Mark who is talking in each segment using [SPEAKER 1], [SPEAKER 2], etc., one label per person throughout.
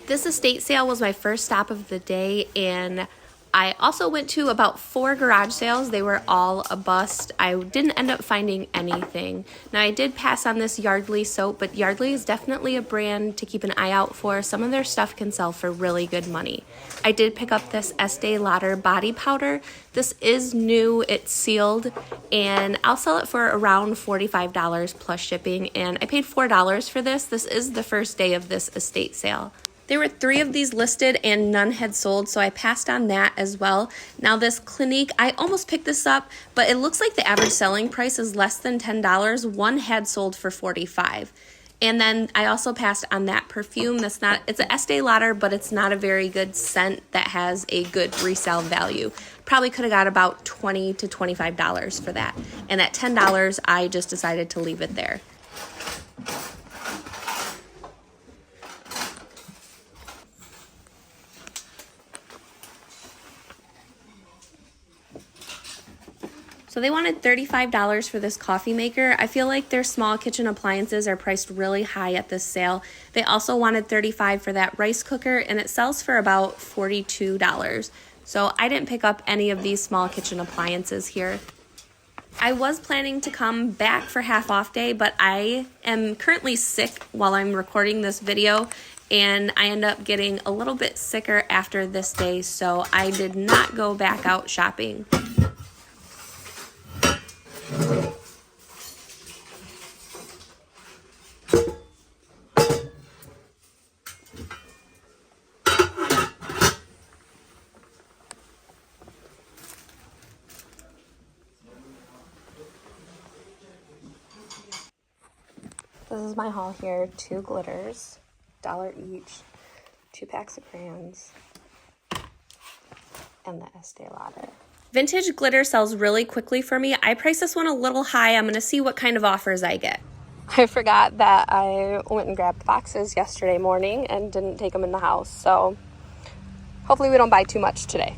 [SPEAKER 1] This estate sale was my first stop of the day, and I also went to about 4 garage sales. They were all a bust. I didn't end up finding anything. Now, I did pass on this Yardley soap, but Yardley is definitely a brand to keep an eye out for. Some of their stuff can sell for really good money. I did pick up this Estee Lauder body powder. This is new, it's sealed, and I'll sell it for around $45 plus shipping, and I paid $4 for this. This is the first day of this estate sale. There were 3 of these listed and none had sold, so I passed on that as well. Now this Clinique, I almost picked this up, but it looks like the average selling price is less than $10. One had sold for $45. And then I also passed on that perfume. It's an Estee Lauder, but it's not a very good scent that has a good resale value. Probably could have got about $20 to $25 for that. And at $10, I just decided to leave it there. So they wanted $35 for this coffee maker. I feel like their small kitchen appliances are priced really high at this sale. They also wanted $35 for that rice cooker, and it sells for about $42. So I didn't pick up any of these small kitchen appliances here. I was planning to come back for half off day, but I am currently sick while I'm recording this video, and I end up getting a little bit sicker after this day, so I did not go back out shopping. This is my haul here. 2 glitters, $1 each, 2 packs of crayons, and the Estee Lauder. Vintage glitter sells really quickly for me. I priced this one a little high. I'm going to see what kind of offers I get. I forgot that I went and grabbed boxes yesterday morning and didn't take them in the house, so hopefully we don't buy too much today.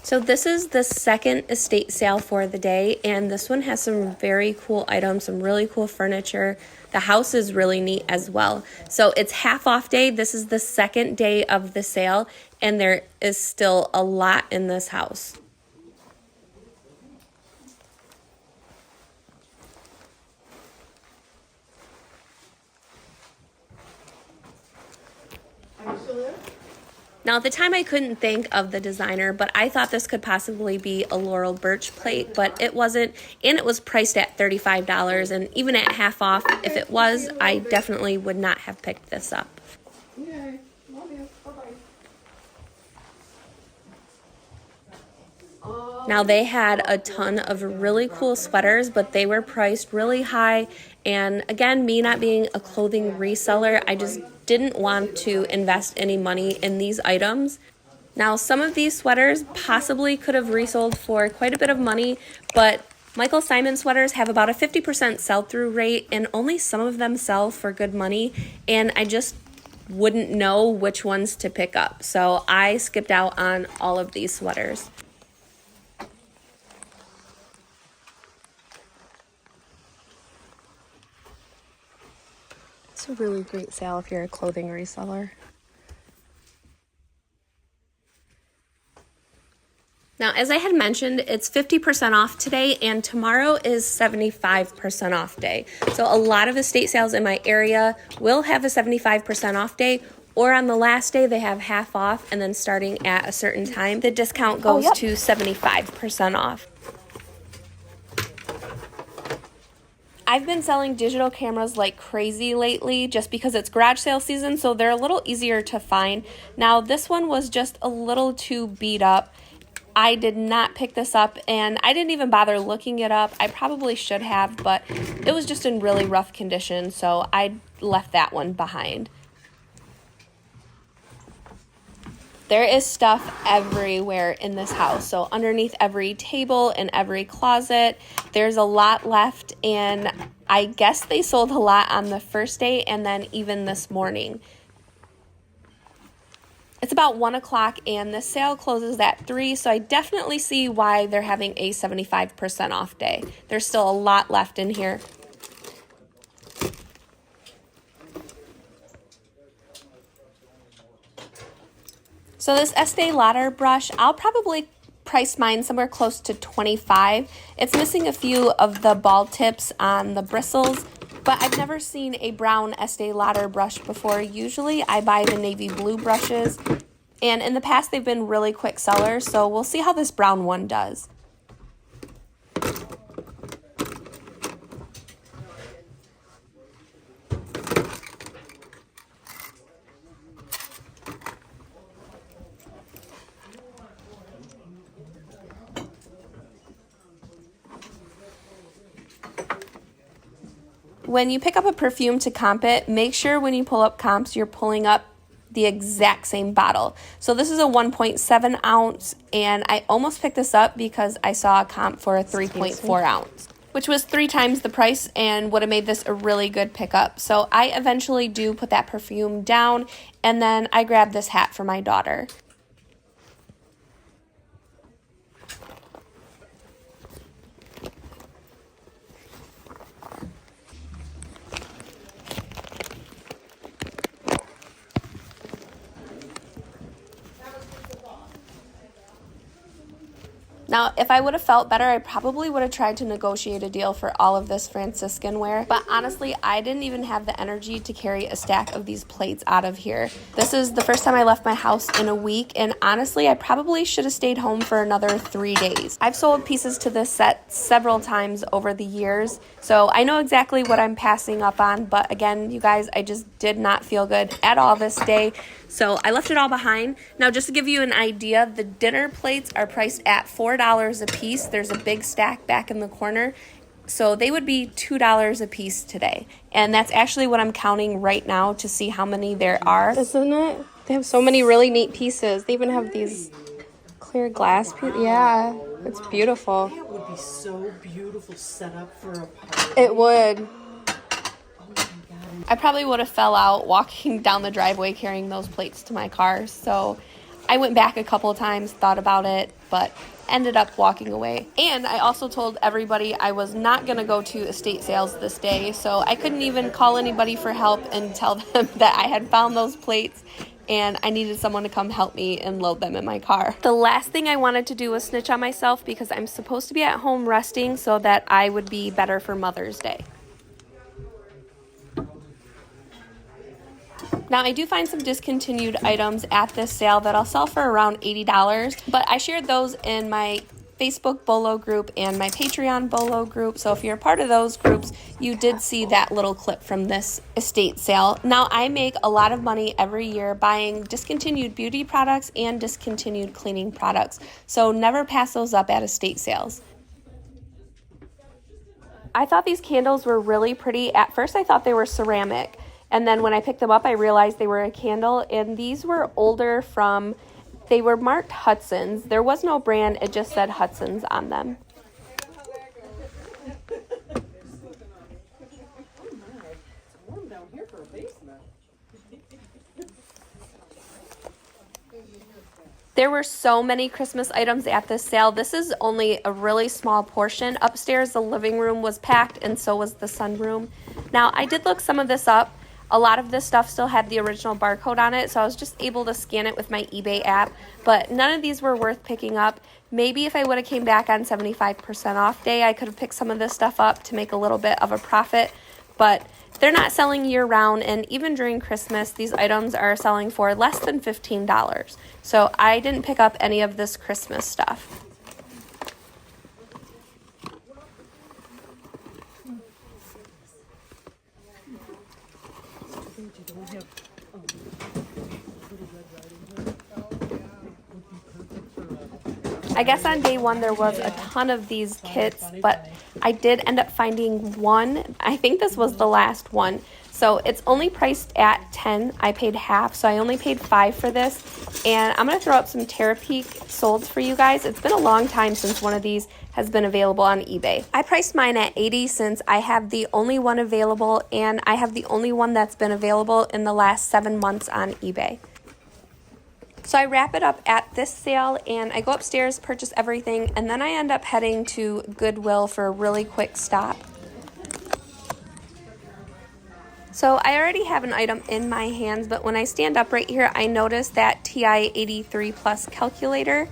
[SPEAKER 1] So this is the second estate sale for the day, and this one has some very cool items, some really cool furniture. The house is really neat as well. So it's half off day. This is the second day of the sale, and there is still a lot in this house.
[SPEAKER 2] Are you still there?
[SPEAKER 1] Now, at the time, I couldn't think of the designer, but I thought this could possibly be a Laurel Birch plate, but it wasn't, and it was priced at $35, and even at half off, if it was, I definitely would not have picked this up.
[SPEAKER 2] Okay, love you. Bye-bye.
[SPEAKER 1] Now, they had a ton of really cool sweaters, but they were priced really high, and again, me not being a clothing reseller, I just didn't want to invest any money in these items. Now, some of these sweaters possibly could have resold for quite a bit of money, but Michael Simon sweaters have about a 50% sell-through rate, and only some of them sell for good money, and I just wouldn't know which ones to pick up. So I skipped out on all of these sweaters. It's a really great sale if you're a clothing reseller. Now, as I had mentioned, it's 50% off today, and tomorrow is 75% off day. So a lot of estate sales in my area will have a 75% off day, or on the last day they have half off, and then starting at a certain time, the discount goes to 75% off. I've been selling digital cameras like crazy lately just because it's garage sale season, so they're a little easier to find. Now, this one was just a little too beat up. I did not pick this up, and I didn't even bother looking it up. I probably should have, but it was just in really rough condition, so I left that one behind. There is stuff everywhere in this house. So underneath every table and every closet, there's a lot left, and I guess they sold a lot on the first day and then even this morning. It's about 1 o'clock and the sale closes at 3, so I definitely see why they're having a 75% off day. There's still a lot left in here. So this Estee Lauder brush, I'll probably price mine somewhere close to $25. It's missing a few of the ball tips on the bristles, but I've never seen a brown Estee Lauder brush before. Usually I buy the navy blue brushes, and in the past they've been really quick sellers, so we'll see how this brown one does. When you pick up a perfume to comp it, make sure when you pull up comps, you're pulling up the exact same bottle. So this is a 1.7 ounce, and I almost picked this up because I saw a comp for a 3.4 ounce, which was 3 times the price and would have made this a really good pickup. So I eventually do put that perfume down, and then I grab this hat for my daughter. Now, if I would have felt better, I probably would have tried to negotiate a deal for all of this Franciscan wear. But honestly, I didn't even have the energy to carry a stack of these plates out of here. This is the first time I left my house in a week, and honestly, I probably should have stayed home for another 3 days. I've sold pieces to this set several times over the years, so I know exactly what I'm passing up on. But again, you guys, I just did not feel good at all this day. So I left it all behind. Now, just to give you an idea, the dinner plates are priced at $4 a piece. There's a big stack back in the corner. So they would be $2 a piece today. And that's actually what I'm counting right now to see how many there are. Isn't it? They have so many really neat pieces. They even have these clear glass pieces. Yeah, it's beautiful.
[SPEAKER 2] It would be so beautiful set up for a party.
[SPEAKER 1] It would. I probably would have fell out walking down the driveway carrying those plates to my car. So I went back a couple of times, thought about it, but ended up walking away. And I also told everybody I was not going to go to estate sales this day. So I couldn't even call anybody for help and tell them that I had found those plates and I needed someone to come help me and load them in my car. The last thing I wanted to do was snitch on myself because I'm supposed to be at home resting so that I would be better for Mother's Day. Now, I do find some discontinued items at this sale that I'll sell for around $80, but I shared those in my Facebook Bolo group and my Patreon Bolo group, so if you're a part of those groups, you did see that little clip from this estate sale. Now, I make a lot of money every year buying discontinued beauty products and discontinued cleaning products, so never pass those up at estate sales. I thought these candles were really pretty. At first, I thought they were ceramic. And then when I picked them up, I realized they were a candle, and these were older they were marked Hudson's. There was no brand, it just said Hudson's on them. There were so many Christmas items at this sale. This is only a really small portion. Upstairs, the living room was packed, and so was the sunroom. Now, I did look some of this up. A lot of this stuff still had the original barcode on it, so I was just able to scan it with my eBay app, but none of these were worth picking up. Maybe if I would have came back on 75% off day, I could have picked some of this stuff up to make a little bit of a profit, but they're not selling year-round, and even during Christmas, these items are selling for less than $15. So I didn't pick up any of this Christmas stuff. I guess on day one there was a ton of these kits, but I did end up finding one. I think this was the last one. So it's only priced at $10. I paid half, so I only paid $5 for this. And I'm going to throw up some Terapeak solds for you guys. It's been a long time since one of these has been available on eBay. I priced mine at $80 since I have the only one available, and I have the only one that's been available in the last 7 months on eBay. So I wrap it up at this sale, and I go upstairs, purchase everything, and then I end up heading to Goodwill for a really quick stop. So I already have an item in my hands, but when I stand up right here, I notice that TI 83 Plus calculator,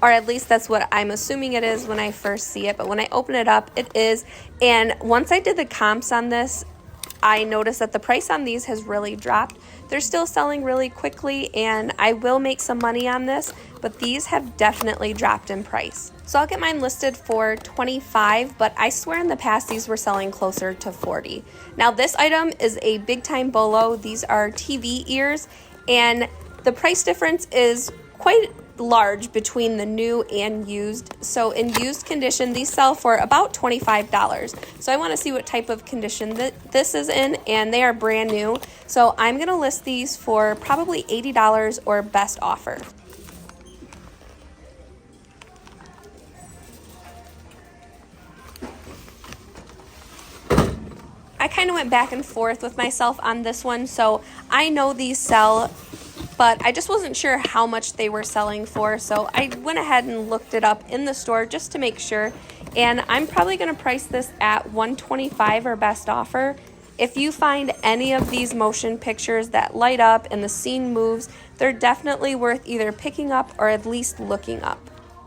[SPEAKER 1] or at least that's what I'm assuming it is when I first see it, but when I open it up, it is. And once I did the comps on this, I noticed that the price on these has really dropped. They're still selling really quickly, and I will make some money on this, but these have definitely dropped in price. So I'll get mine listed for $25, but I swear in the past these were selling closer to $40. Now this item is a big time Bolo. These are TV ears, and the price difference is quite large between the new and used. So in used condition, these sell for about $25. So I want to see what type of condition that this is in, and they are brand new. So I'm going to list these for probably $80 or best offer. I kind of went back and forth with myself on this one, so I know these sell, but I just wasn't sure how much they were selling for, so I went ahead and looked it up in the store just to make sure, and I'm probably going to price this at $125 or best offer. If you find any of these motion pictures that light up and the scene moves, they're definitely worth either picking up or at least looking up.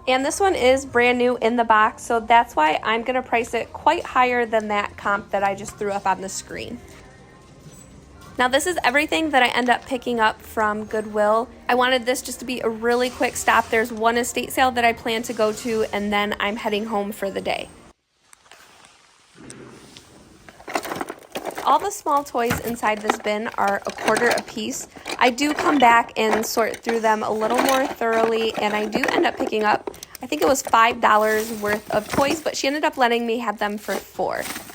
[SPEAKER 1] And this one is brand new in the box, so that's why I'm going to price it quite higher than that comp that I just threw up on the screen. Now this is everything that I end up picking up from Goodwill. I wanted this just to be a really quick stop. There's one estate sale that I plan to go to, and then I'm heading home for the day. All the small toys inside this bin are $1 a piece. I do come back and sort through them a little more thoroughly, and I do end up picking up, I think it was $5 worth of toys, but she ended up letting me have them for $4.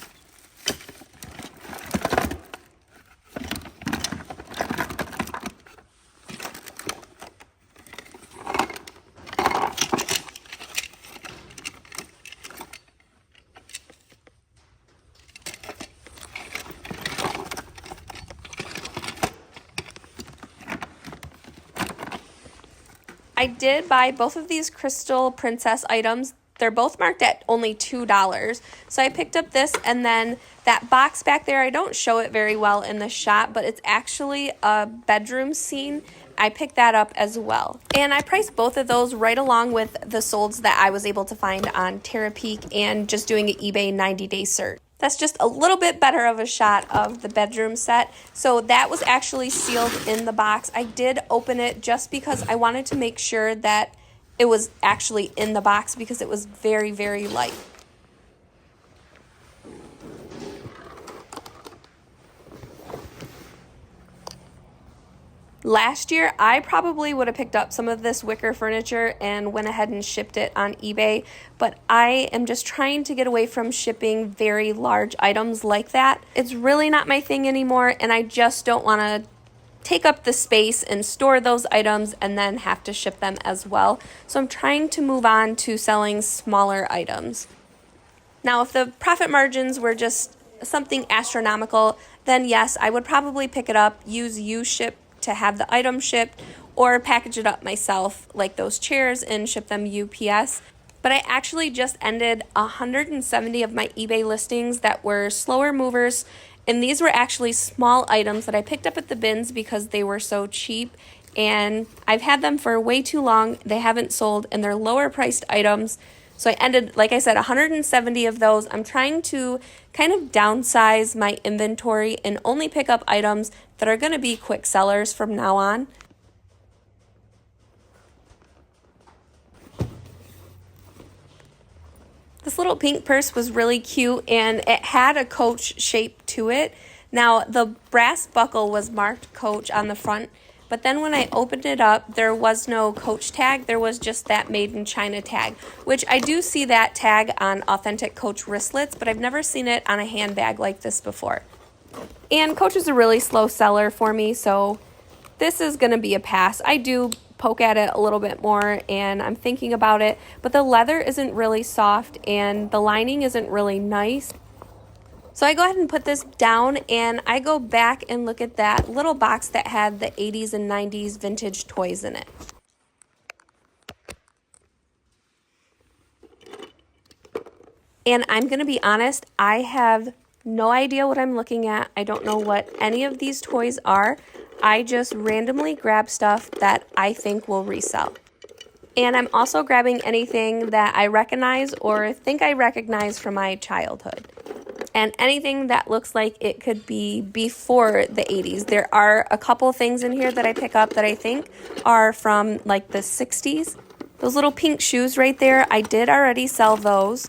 [SPEAKER 1] I did buy both of these crystal princess items. They're both marked at only $2. So I picked up this, and then that box back there, I don't show it very well in the shot, but it's actually a bedroom scene. I picked that up as well. And I priced both of those right along with the solds that I was able to find on Terapeak and just doing an eBay 90-day search. That's just a little bit better of a shot of the bedroom set. So that was actually sealed in the box. I did open it just because I wanted to make sure that it was actually in the box because it was very, very light. Last year, I probably would have picked up some of this wicker furniture and went ahead and shipped it on eBay, but I am just trying to get away from shipping very large items like that. It's really not my thing anymore, and I just don't want to take up the space and store those items and then have to ship them as well. So I'm trying to move on to selling smaller items. Now, if the profit margins were just something astronomical, then yes, I would probably pick it up, use U-ship to have the item shipped, or package it up myself like those chairs and ship them UPS. But I actually just ended 170 of my eBay listings that were slower movers, and these were actually small items that I picked up at the bins because they were so cheap, and I've had them for way too long. They haven't sold, and they're lower priced items. So I ended, like I said, 170 of those. I'm trying to kind of downsize my inventory and only pick up items that are going to be quick sellers from now on. This little pink purse was really cute, and it had a Coach shape to it. Now, the brass buckle was marked Coach on the front, but then when I opened it up, there was no Coach tag. There was just that Made in China tag, which I do see that tag on authentic Coach wristlets, but I've never seen it on a handbag like this before. And Coach is a really slow seller for me, so this is going to be a pass. I do poke at it a little bit more, and I'm thinking about it, but the leather isn't really soft, and the lining isn't really nice. So I go ahead and put this down, and I go back and look at that little box that had the 80s and 90s vintage toys in it. And I'm going to be honest, I have No idea what I'm looking at. I don't know what any of these toys are. I just randomly grab stuff that I think will resell. And I'm also grabbing anything that I recognize or think I recognize from my childhood. And anything that looks like it could be before the 80s. There are a couple things in here that I pick up that I think are from like the 60s. Those little pink shoes right there, I did already sell those.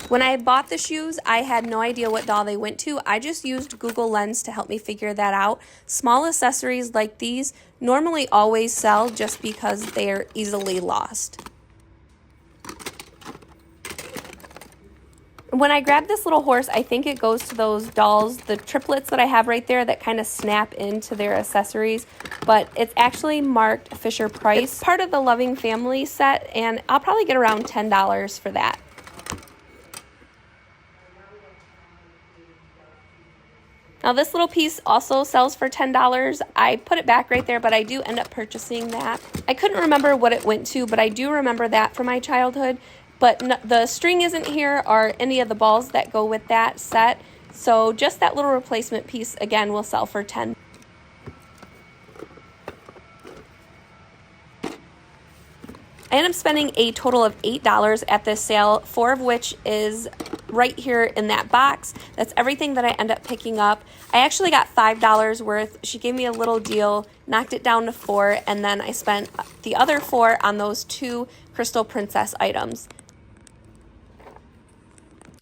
[SPEAKER 1] When I bought the shoes, I had no idea what doll they went to. I just used Google Lens to help me figure that out. Small accessories like these normally always sell just because they're easily lost. When I grab this little horse, I think it goes to those dolls, the triplets that I have right there that kind of snap into their accessories, but it's actually marked Fisher Price. It's part of the Loving Family set, and I'll probably get around $10 for that. Now this little piece also sells for $10. I put it back right there, but I do end up purchasing that. I couldn't remember what it went to, but I do remember that from my childhood. But no, the string isn't here or any of the balls that go with that set. So just that little replacement piece, again, will sell for $10. I ended up spending a total of $8 at this sale, 4 of which is right here in that box. That's everything that I end up picking up. I actually got $5 worth. She gave me a little deal, knocked it down to 4, and then I spent the other 4 on those 2 Crystal Princess items.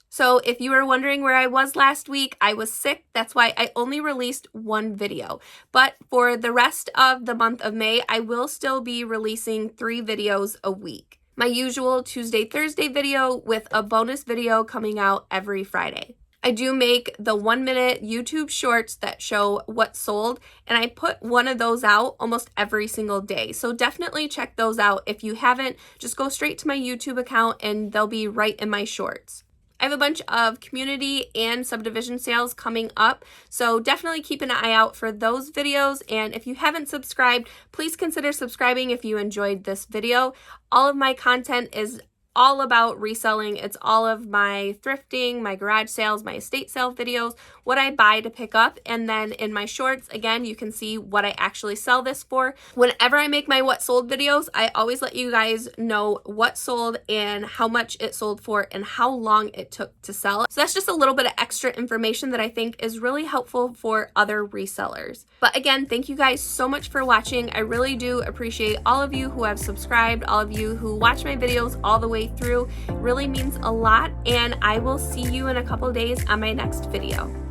[SPEAKER 1] So if you were wondering where I was last week, I was sick. That's why I only released 1 video. But for the rest of the month of May, I will still be releasing 3 videos a week. My usual Tuesday, Thursday video with a bonus video coming out every Friday. I do make the 1-minute YouTube shorts that show what sold, and I put one of those out almost every single day. So definitely check those out. If you haven't, just go straight to my YouTube account and they'll be right in my shorts. I have a bunch of community and subdivision sales coming up, so definitely keep an eye out for those videos. And if you haven't subscribed, please consider subscribing if you enjoyed this video. All of my content is all about reselling. It's all of my thrifting, my garage sales, my estate sale videos, what I buy to pick up, and then in my shorts, again, you can see what I actually sell this for. Whenever I make my what sold videos, I always let you guys know what sold and how much it sold for and how long it took to sell. So that's just a little bit of extra information that I think is really helpful for other resellers. But again, thank you guys so much for watching. I really do appreciate all of you who have subscribed, all of you who watch my videos all the way through. It really means a lot, and I will see you in a couple days on my next video.